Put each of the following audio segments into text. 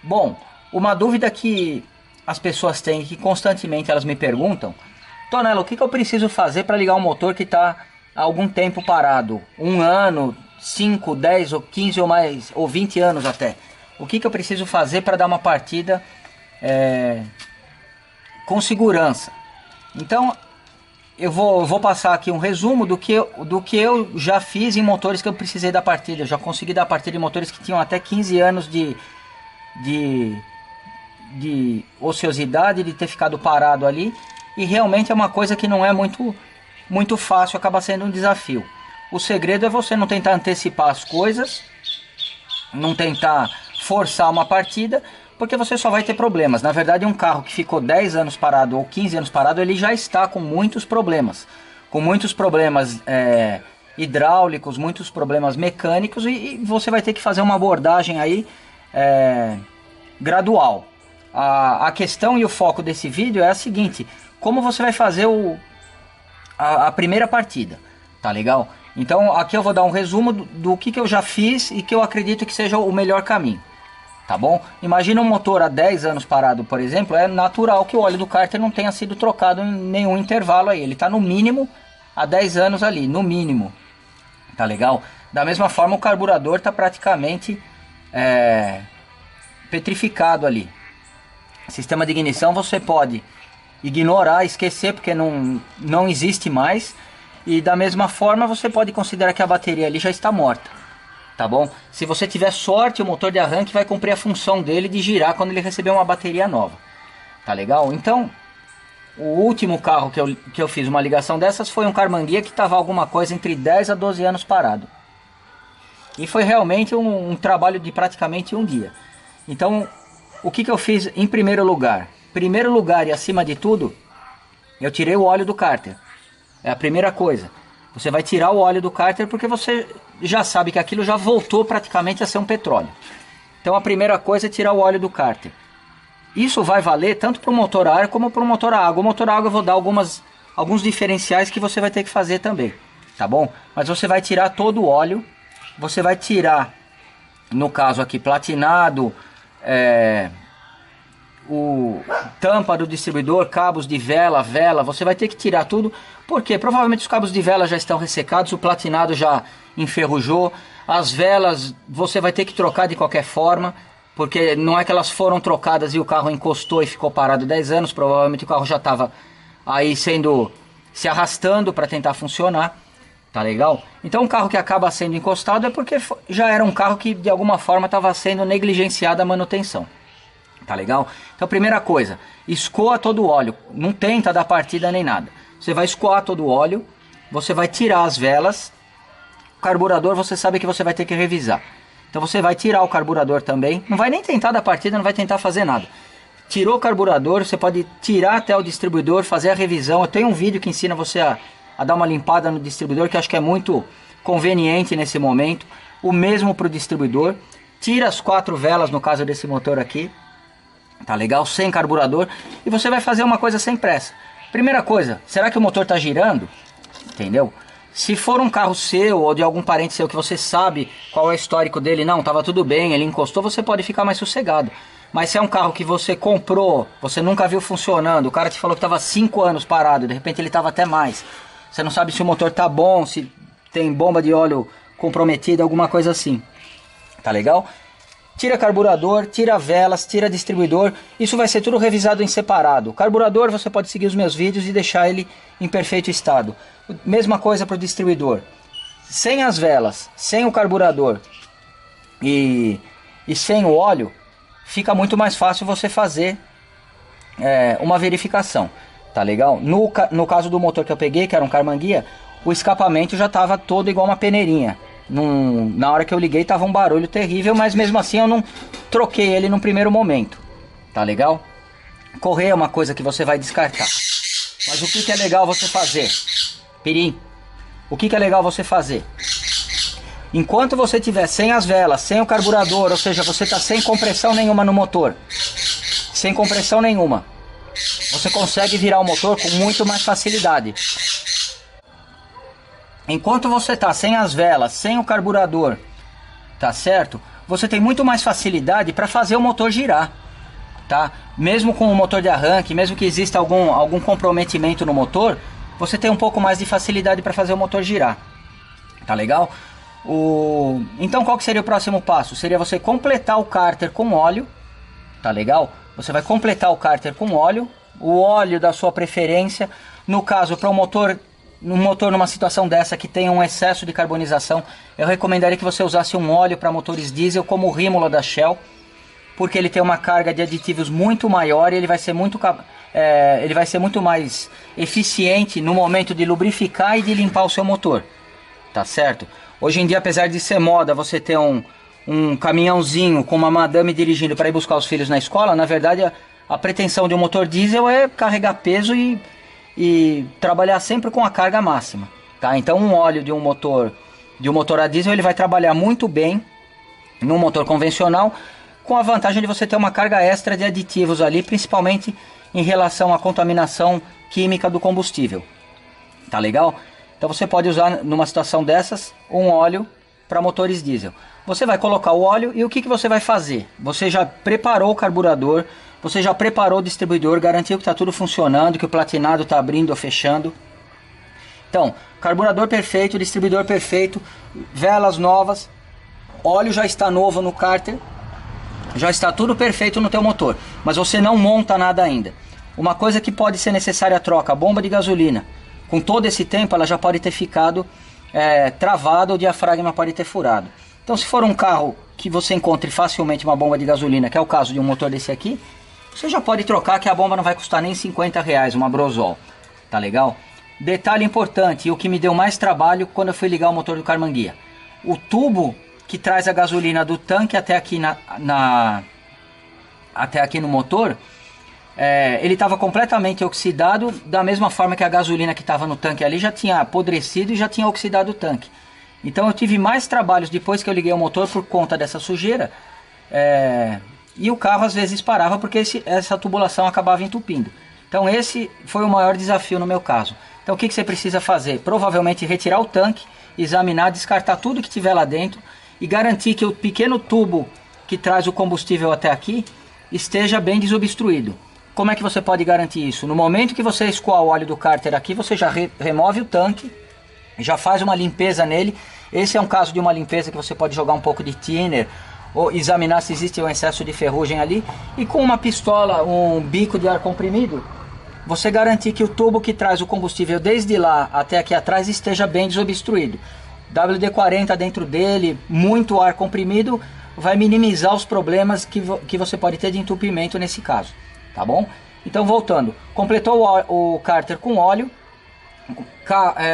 Bom, uma dúvida que as pessoas têm, que constantemente elas me perguntam: Tonela, o que eu preciso fazer para ligar um motor que está há algum tempo parado? Um ano, 5, 10 ou 15 ou mais, ou 20 anos até. O que eu preciso fazer para dar uma partida com segurança? Então, eu vou passar aqui um resumo do que eu já fiz em motores que eu precisei da partida. Eu já consegui dar partida em motores que tinham até 15 anos de, de ociosidade, de ter ficado parado ali. E realmente é uma coisa que não é muito fácil, acaba sendo um desafio. O segredo é você não tentar antecipar as coisas, não tentar forçar uma partida, porque você só vai ter problemas. Na verdade, um carro que ficou 10 anos parado ou 15 anos parado, ele já está com muitos problemas. Com muitos problemas hidráulicos, muitos problemas mecânicos, e você vai ter que fazer uma abordagem aí gradual. A questão e o foco desse vídeo é a seguinte: como você vai fazer a primeira partida, tá legal? Então aqui eu vou dar um resumo do que eu já fiz e que eu acredito que seja o melhor caminho, tá bom? Imagina um motor há 10 anos parado, por exemplo, é natural que o óleo do cárter não tenha sido trocado em nenhum intervalo aí, ele está no mínimo há 10 anos ali, no mínimo, tá legal? Da mesma forma o carburador está praticamente petrificado ali. Sistema de ignição você pode ignorar, esquecer, porque não existe mais. E da mesma forma você pode considerar que a bateria ali já está morta, tá bom? Se você tiver sorte, o motor de arranque vai cumprir a função dele de girar quando ele receber uma bateria nova, tá legal? Então, o último carro que eu fiz uma ligação dessas foi um Karmann-Ghia que estava alguma coisa entre 10 a 12 anos parado. E foi realmente um trabalho de praticamente um dia. Então, o que eu fiz em primeiro lugar? Primeiro lugar e acima de tudo, eu tirei o óleo do cárter. É a primeira coisa. Você vai tirar o óleo do cárter porque você já sabe que aquilo já voltou praticamente a ser um petróleo. Então a primeira coisa é tirar o óleo do cárter. Isso vai valer tanto para o motor a ar como para o motor a água. O motor a água eu vou dar alguns diferenciais que você vai ter que fazer também, tá bom? Mas você vai tirar todo o óleo. Você vai tirar, no caso aqui, platinado, o tampa do distribuidor, cabos de vela, você vai ter que tirar tudo, porque provavelmente os cabos de vela já estão ressecados, o platinado já enferrujou, as velas você vai ter que trocar de qualquer forma, porque não é que elas foram trocadas e o carro encostou e ficou parado 10 anos, provavelmente o carro já estava aí se arrastando para tentar funcionar, tá legal? Então um carro que acaba sendo encostado é porque já era um carro que de alguma forma estava sendo negligenciada a manutenção. Tá legal? Então primeira coisa, escoa todo o óleo, não tenta dar partida nem nada. Você vai escoar todo o óleo, você vai tirar as velas, o carburador você sabe que você vai ter que revisar. Então você vai tirar o carburador também, não vai nem tentar dar partida, não vai tentar fazer nada. Tirou o carburador, você pode tirar até o distribuidor, fazer a revisão. Eu tenho um vídeo que ensina você a dar uma limpada no distribuidor, que acho que é muito conveniente nesse momento. O mesmo para o distribuidor. Tira as 4 velas no caso desse motor aqui. Tá legal? Sem carburador. E você vai fazer uma coisa sem pressa. Primeira coisa, será que o motor tá girando? Entendeu? Se for um carro seu ou de algum parente seu que você sabe qual é o histórico dele, não, tava tudo bem, ele encostou, você pode ficar mais sossegado. Mas se é um carro que você comprou, você nunca viu funcionando, o cara te falou que tava 5 anos parado, de repente ele tava até mais. Você não sabe se o motor tá bom, se tem bomba de óleo comprometida, alguma coisa assim. Tá legal? Tira carburador, tira velas, tira distribuidor. Isso vai ser tudo revisado em separado. O carburador você pode seguir os meus vídeos e deixar ele em perfeito estado. Mesma coisa para o distribuidor. Sem as velas, sem o carburador e sem o óleo, fica muito mais fácil você fazer uma verificação. Tá legal? No caso do motor que eu peguei, que era um Karmann-Ghia, o escapamento já estava todo igual uma peneirinha. Na hora que eu liguei tava um barulho terrível, mas mesmo assim eu não troquei ele no primeiro momento. Tá legal? Correia é uma coisa que você vai descartar. Mas o que é legal você fazer? Pirim, o que é legal você fazer? Enquanto você tiver sem as velas, sem o carburador, ou seja, você tá sem compressão nenhuma no motor, sem compressão nenhuma, você consegue virar o motor com muito mais facilidade. Enquanto você tá sem as velas, sem o carburador, tá certo? você tem muito mais facilidade para fazer o motor girar, tá? Mesmo com o motor de arranque, mesmo que exista algum comprometimento no motor, você tem um pouco mais de facilidade para fazer o motor girar, tá legal? Então qual que seria o próximo passo? Seria você completar o cárter com óleo, tá legal? Você vai completar o cárter com óleo, o óleo da sua preferência. No caso, para um motor numa situação dessa que tem um excesso de carbonização, eu recomendaria que você usasse um óleo para motores diesel como o Rímola da Shell, porque ele tem uma carga de aditivos muito maior e ele vai ser muito mais eficiente no momento de lubrificar e de limpar o seu motor, tá certo? Hoje em dia, apesar de ser moda você ter um caminhãozinho com uma madame dirigindo para ir buscar os filhos na escola, na verdade a pretensão de um motor diesel é carregar peso e trabalhar sempre com a carga máxima, tá? Então um óleo de um motor a diesel ele vai trabalhar muito bem no motor convencional, com a vantagem de você ter uma carga extra de aditivos ali, principalmente em relação à contaminação química do combustível, tá legal? Então você pode usar numa situação dessas um óleo para motores diesel. Você vai colocar o óleo e o que você vai fazer? Você já preparou o carburador, você já preparou o distribuidor, garantiu que está tudo funcionando, que o platinado está abrindo ou fechando. Então, carburador perfeito, distribuidor perfeito, velas novas, óleo já está novo no cárter, já está tudo perfeito no teu motor, mas você não monta nada ainda. Uma coisa que pode ser necessária a troca, a bomba de gasolina. Com todo esse tempo ela já pode ter ficado travada, o diafragma pode ter furado. Então se for um carro que você encontre facilmente uma bomba de gasolina, que é o caso de um motor desse aqui, você já pode trocar, que a bomba não vai custar nem R$50, uma Brosol, tá legal? Detalhe importante, e o que me deu mais trabalho quando eu fui ligar o motor do Karmann-Ghia: o tubo que traz a gasolina do tanque até aqui até aqui no motor, ele estava completamente oxidado, da mesma forma que a gasolina que estava no tanque ali já tinha apodrecido e já tinha oxidado o tanque. Então eu tive mais trabalhos depois que eu liguei o motor por conta dessa sujeira, e o carro às vezes parava porque essa tubulação acabava entupindo. Então esse foi o maior desafio no meu caso. Então o que você precisa fazer? Provavelmente retirar o tanque, examinar, descartar tudo que tiver lá dentro e garantir que o pequeno tubo que traz o combustível até aqui esteja bem desobstruído. Como é que você pode garantir isso? No momento que você escoar o óleo do cárter aqui, você já remove o tanque, já faz uma limpeza nele. Esse é um caso de uma limpeza que você pode jogar um pouco de thinner ou examinar se existe um excesso de ferrugem ali, e com uma pistola, um bico de ar comprimido, você garantir que o tubo que traz o combustível desde lá até aqui atrás esteja bem desobstruído. WD-40 dentro dele, muito ar comprimido, vai minimizar os problemas que você pode ter de entupimento nesse caso, tá bom? Então voltando, completou o cárter com óleo,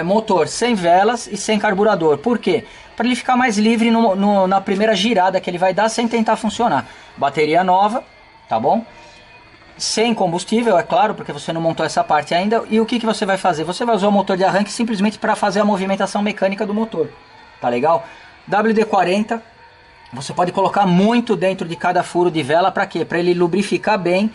motor sem velas e sem carburador. Por quê? Para ele ficar mais livre na primeira girada que ele vai dar sem tentar funcionar. Bateria nova, tá bom? Sem combustível, é claro, porque você não montou essa parte ainda. E o que você vai fazer? Você vai usar o motor de arranque simplesmente para fazer a movimentação mecânica do motor, tá legal? WD-40 você pode colocar muito dentro de cada furo de vela. Para quê? Para ele lubrificar bem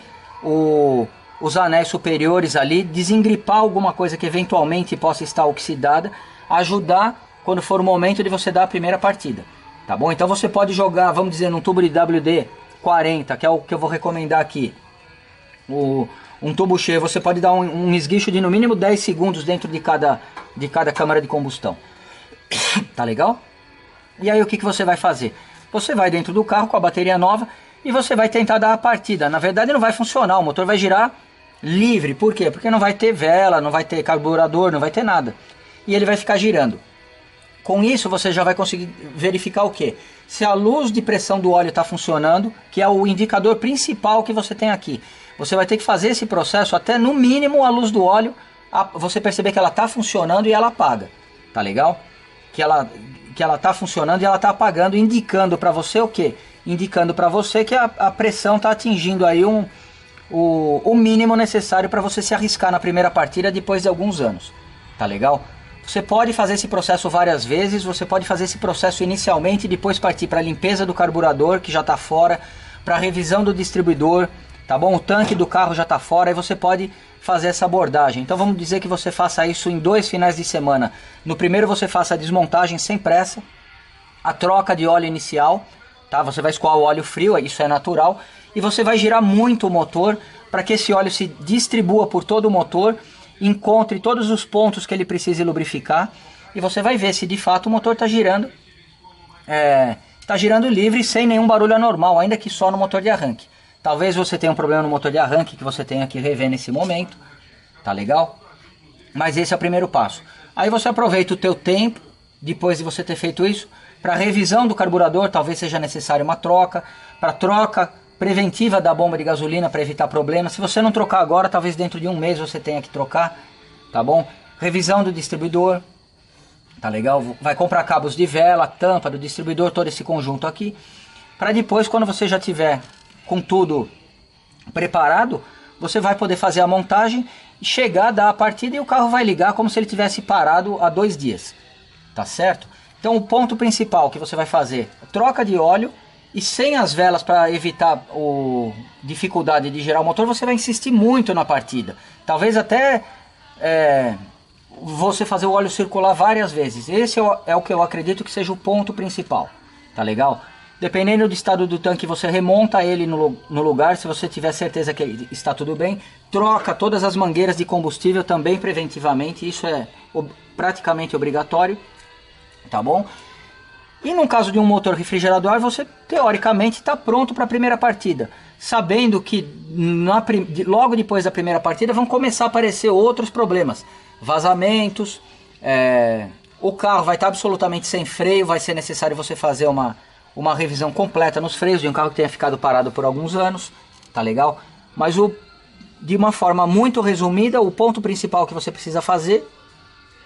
os anéis superiores ali, desengripar alguma coisa que eventualmente possa estar oxidada, ajudar quando for o momento de você dar a primeira partida, tá bom? Então você pode jogar, vamos dizer, num tubo de WD-40, que é o que eu vou recomendar aqui, um tubo cheio, você pode dar um esguicho de no mínimo 10 segundos dentro de cada câmara de combustão, tá legal? E aí o que você vai fazer? Você vai dentro do carro com a bateria nova e você vai tentar dar a partida. Na verdade não vai funcionar, o motor vai girar livre. Por quê? Porque não vai ter vela, não vai ter carburador, não vai ter nada. E ele vai ficar girando. Com isso você já vai conseguir verificar o quê? Se a luz de pressão do óleo está funcionando, que é o indicador principal que você tem aqui. Você vai ter que fazer esse processo até no mínimo a luz do óleo, você perceber que ela está funcionando e ela apaga. Tá legal? Que ela está funcionando e ela está apagando, indicando para você o quê? Indicando para você que a pressão está atingindo aí o mínimo necessário para você se arriscar na primeira partida depois de alguns anos. Tá legal? Você pode fazer esse processo várias vezes, você pode fazer esse processo inicialmente e depois partir para a limpeza do carburador, que já está fora, para a revisão do distribuidor, tá bom? O tanque do carro já está fora, e você pode fazer essa abordagem. Então vamos dizer que você faça isso em 2 finais de semana. No primeiro você faça a desmontagem sem pressa, a troca de óleo inicial, tá? Você vai escoar o óleo frio, isso é natural, e você vai girar muito o motor para que esse óleo se distribua por todo o motor, encontre todos os pontos que ele precise lubrificar, e você vai ver se de fato o motor está girando, livre, sem nenhum barulho anormal, ainda que só no motor de arranque. Talvez você tenha um problema no motor de arranque que você tenha que rever nesse momento, tá legal? Mas esse é o primeiro passo. Aí você aproveita o teu tempo, depois de você ter feito isso, para revisão do carburador, talvez seja necessária uma troca, para troca preventiva da bomba de gasolina para evitar problemas. Se você não trocar agora, talvez dentro de um mês você tenha que trocar, tá bom? Revisão do distribuidor, tá legal? Vai comprar cabos de vela, tampa do distribuidor, todo esse conjunto aqui, para depois, quando você já tiver com tudo preparado, você vai poder fazer a montagem, chegar, dar a partida e o carro vai ligar como se ele tivesse parado há 2 dias, tá certo? Então o ponto principal que você vai fazer, troca de óleo, e sem as velas para evitar a dificuldade de girar o motor, você vai insistir muito na partida. Talvez até você fazer o óleo circular várias vezes. Esse é o que eu acredito que seja o ponto principal, tá legal? Dependendo do estado do tanque, você remonta ele no lugar, se você tiver certeza que está tudo bem. Troca todas as mangueiras de combustível também preventivamente, isso é praticamente obrigatório, tá bom? E no caso de um motor refrigerado a ar, você teoricamente está pronto para a primeira partida, sabendo que logo depois da primeira partida vão começar a aparecer outros problemas, vazamentos, o carro vai estar absolutamente sem freio, vai ser necessário você fazer uma revisão completa nos freios de um carro que tenha ficado parado por alguns anos, tá legal? Mas de uma forma muito resumida, o ponto principal que você precisa fazer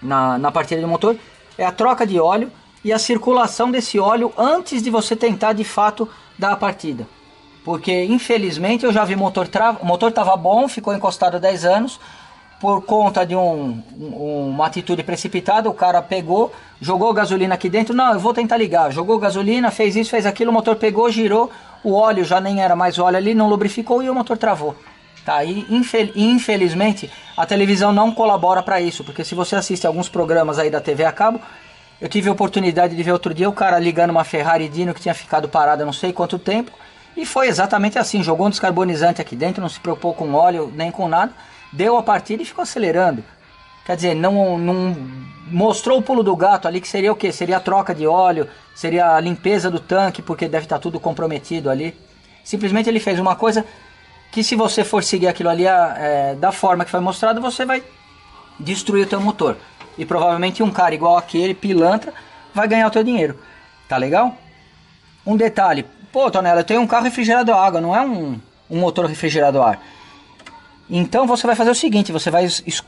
na partida do motor é a troca de óleo e a circulação desse óleo antes de você tentar de fato dar a partida. Porque infelizmente eu já vi o motor estava bom, ficou encostado 10 anos, por conta de uma atitude precipitada, o cara pegou, jogou gasolina aqui dentro, não, eu vou tentar ligar, jogou gasolina, fez isso, fez aquilo, o motor pegou, girou, o óleo já nem era mais óleo ali, não lubrificou e o motor travou. Tá? E infelizmente a televisão não colabora para isso, porque se você assiste alguns programas aí da TV a cabo, eu tive a oportunidade de ver outro dia o cara ligando uma Ferrari Dino que tinha ficado parada não sei quanto tempo, e foi exatamente assim, jogou um descarbonizante aqui dentro, não se preocupou com óleo nem com nada, deu a partida e ficou acelerando. Quer dizer, não mostrou o pulo do gato ali, que seria o que? Seria a troca de óleo, seria a limpeza do tanque, porque deve estar tudo comprometido ali. Simplesmente ele fez uma coisa que, se você for seguir aquilo ali da forma que foi mostrado, você vai destruir o teu motor. E provavelmente um cara igual aquele, pilantra, vai ganhar o teu dinheiro. Tá legal? Um detalhe. Pô, Tonela, eu tenho um carro refrigerado a água, não é um motor refrigerado a ar. Então você vai fazer o seguinte, você vai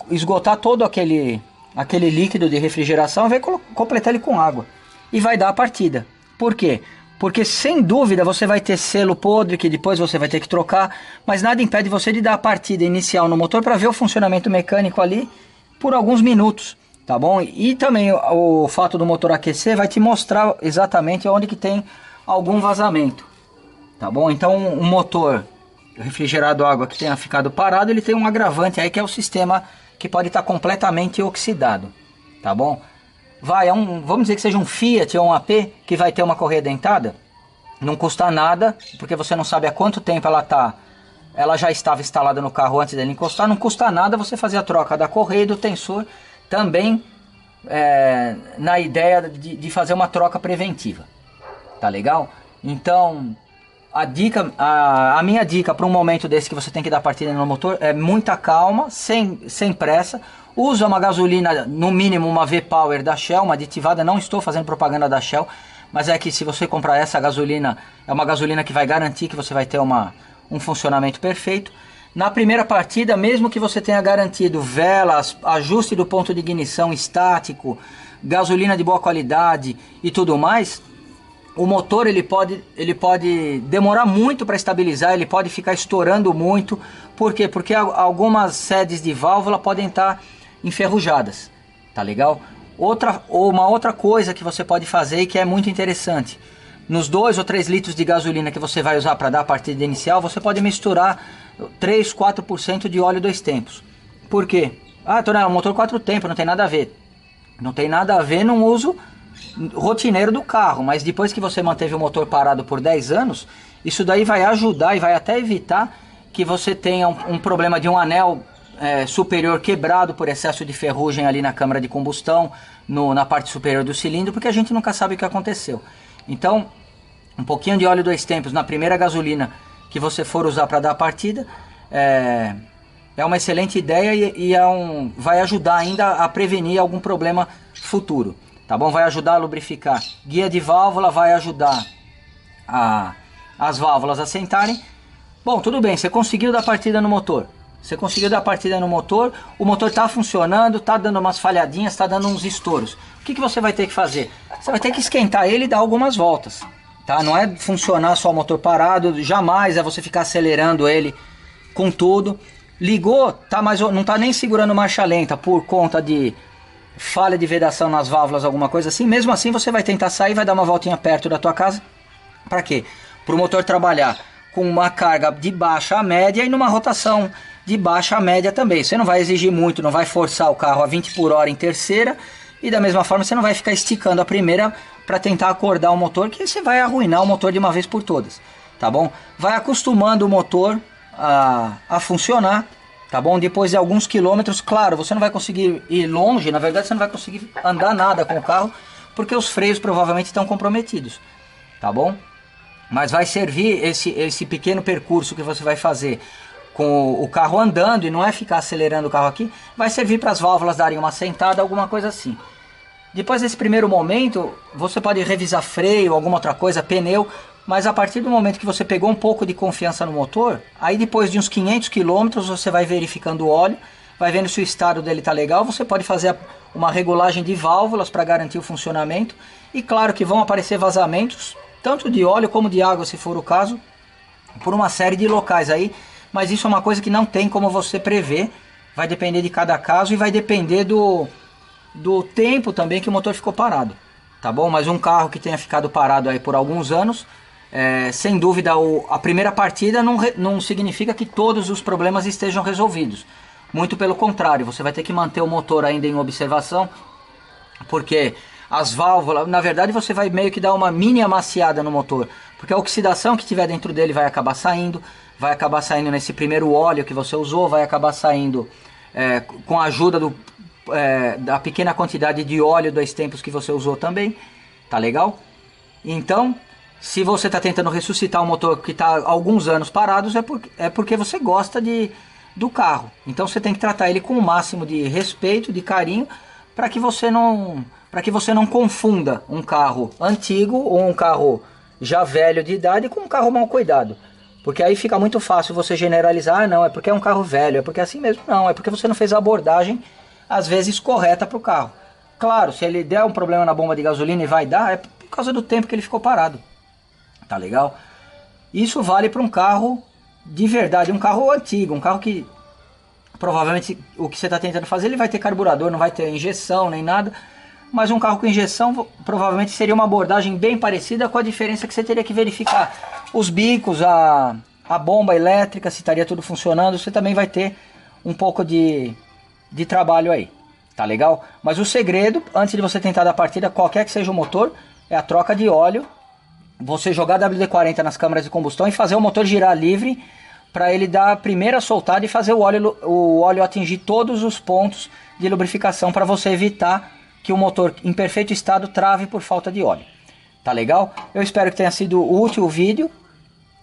esgotar todo aquele líquido de refrigeração e vai completar ele com água. E vai dar a partida. Por quê? Porque sem dúvida você vai ter selo podre que depois você vai ter que trocar, mas nada impede você de dar a partida inicial no motor para ver o funcionamento mecânico ali por alguns minutos, tá bom? E também o fato do motor aquecer vai te mostrar exatamente onde que tem algum vazamento, tá bom? Então um motor refrigerado a água que tenha ficado parado, ele tem um agravante aí que é o sistema que pode estar completamente oxidado, tá bom? Vamos dizer que seja um Fiat ou um AP que vai ter uma correia dentada, não custa nada, porque você não sabe há quanto tempo ela já estava instalada no carro antes dele encostar, não custa nada você fazer a troca da correia e do tensor, também na ideia de fazer uma troca preventiva, tá legal? Então a minha dica para um momento desse que você tem que dar partida no motor é muita calma, sem pressa. Usa uma gasolina, no mínimo uma V-Power da Shell, uma aditivada. Não estou fazendo propaganda da Shell, mas é que se você comprar essa gasolina, é uma gasolina que vai garantir que você vai ter um funcionamento perfeito. Na primeira partida, mesmo que você tenha garantido velas, ajuste do ponto de ignição estático, gasolina de boa qualidade e tudo mais, o motor ele pode demorar muito para estabilizar, ele pode ficar estourando muito. Por quê? Porque algumas sedes de válvula podem estar enferrujadas, tá legal? Uma outra coisa que você pode fazer e que é muito interessante, nos 2 ou 3 litros de gasolina que você vai usar para dar a partida inicial, você pode misturar 3, 4% de óleo 2 tempos. Por quê? Ah, Tonela, motor 4 tempos, não tem nada a ver. Não tem nada a ver num uso rotineiro do carro, mas depois que você manteve o motor parado por 10 anos, isso daí vai ajudar e vai até evitar que você tenha um problema de um anel superior quebrado por excesso de ferrugem ali na câmara de combustão, na parte superior do cilindro, porque a gente nunca sabe o que aconteceu. Então, um pouquinho de óleo 2 tempos na primeira gasolina que você for usar para dar a partida, é uma excelente ideia e vai ajudar ainda a prevenir algum problema futuro, tá bom? Vai ajudar a lubrificar guia de válvula, vai ajudar as válvulas a sentarem. Bom, tudo bem, você conseguiu dar partida no motor. Você conseguiu dar partida no motor, o motor está funcionando, está dando umas falhadinhas, está dando uns estouros. O que você vai ter que fazer? Você vai ter que esquentar ele e dar algumas voltas. Tá? Não é funcionar só o motor parado, jamais é você ficar acelerando ele com tudo. Ligou, não está nem segurando marcha lenta por conta de falha de vedação nas válvulas, alguma coisa assim. Mesmo assim você vai tentar sair, vai dar uma voltinha perto da tua casa. Para quê? Para o motor trabalhar com uma carga de baixa a média e numa rotação de baixa a média também. Você não vai exigir muito, não vai forçar o carro a 20 por hora em terceira, e da mesma forma você não vai ficar esticando a primeira para tentar acordar o motor, que você vai arruinar o motor de uma vez por todas, tá bom? Vai acostumando o motor a funcionar, tá bom? Depois de alguns quilômetros, claro, você não vai conseguir ir longe, na verdade você não vai conseguir andar nada com o carro, porque os freios provavelmente estão comprometidos, tá bom? Mas vai servir esse pequeno percurso que você vai fazer com o carro andando, e não é ficar acelerando o carro aqui, vai servir para as válvulas darem uma sentada, alguma coisa assim. Depois desse primeiro momento, você pode revisar freio, alguma outra coisa, pneu, mas a partir do momento que você pegou um pouco de confiança no motor, aí depois de uns 500 km você vai verificando o óleo, vai vendo se o estado dele está legal, você pode fazer uma regulagem de válvulas para garantir o funcionamento, e claro que vão aparecer vazamentos, tanto de óleo como de água, se for o caso, por uma série de locais aí, mas isso é uma coisa que não tem como você prever, vai depender de cada caso e vai depender do tempo também que o motor ficou parado, tá bom? Mas um carro que tenha ficado parado aí por alguns anos, sem dúvida a primeira partida não significa que todos os problemas estejam resolvidos, muito pelo contrário, você vai ter que manter o motor ainda em observação, porque as válvulas, na verdade você vai meio que dar uma mini amaciada no motor, porque a oxidação que tiver dentro dele vai acabar saindo nesse primeiro óleo que você usou, vai acabar saindo com a ajuda da pequena quantidade de óleo 2 tempos que você usou também, tá legal? Então, se você está tentando ressuscitar um motor que está há alguns anos parados, é porque você gosta do carro, então você tem que tratar ele com o máximo de respeito, de carinho, para que você não confunda um carro antigo ou um carro já velho de idade com um carro mal cuidado. Porque aí fica muito fácil você generalizar, não, é porque é um carro velho, é porque é assim mesmo. Não, é porque você não fez a abordagem, às vezes, correta para o carro. Claro, se ele der um problema na bomba de gasolina e vai dar, é por causa do tempo que ele ficou parado. Tá legal? Isso vale para um carro de verdade, um carro antigo, um carro que provavelmente o que você está tentando fazer, ele vai ter carburador, não vai ter injeção nem nada. Mas um carro com injeção provavelmente seria uma abordagem bem parecida, com a diferença que você teria que verificar os bicos, a bomba elétrica, se estaria tudo funcionando. Você também vai ter um pouco de trabalho aí, tá legal? Mas o segredo, antes de você tentar dar partida, qualquer que seja o motor, é a troca de óleo, você jogar WD-40 nas câmaras de combustão e fazer o motor girar livre, para ele dar a primeira soltada e fazer o óleo atingir todos os pontos de lubrificação, para você evitar que o motor em perfeito estado trave por falta de óleo. Tá legal? Eu espero que tenha sido útil o vídeo.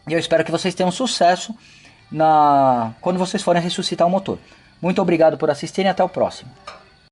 E eu espero que vocês tenham sucesso quando vocês forem ressuscitar o motor. Muito obrigado por assistirem e até o próximo.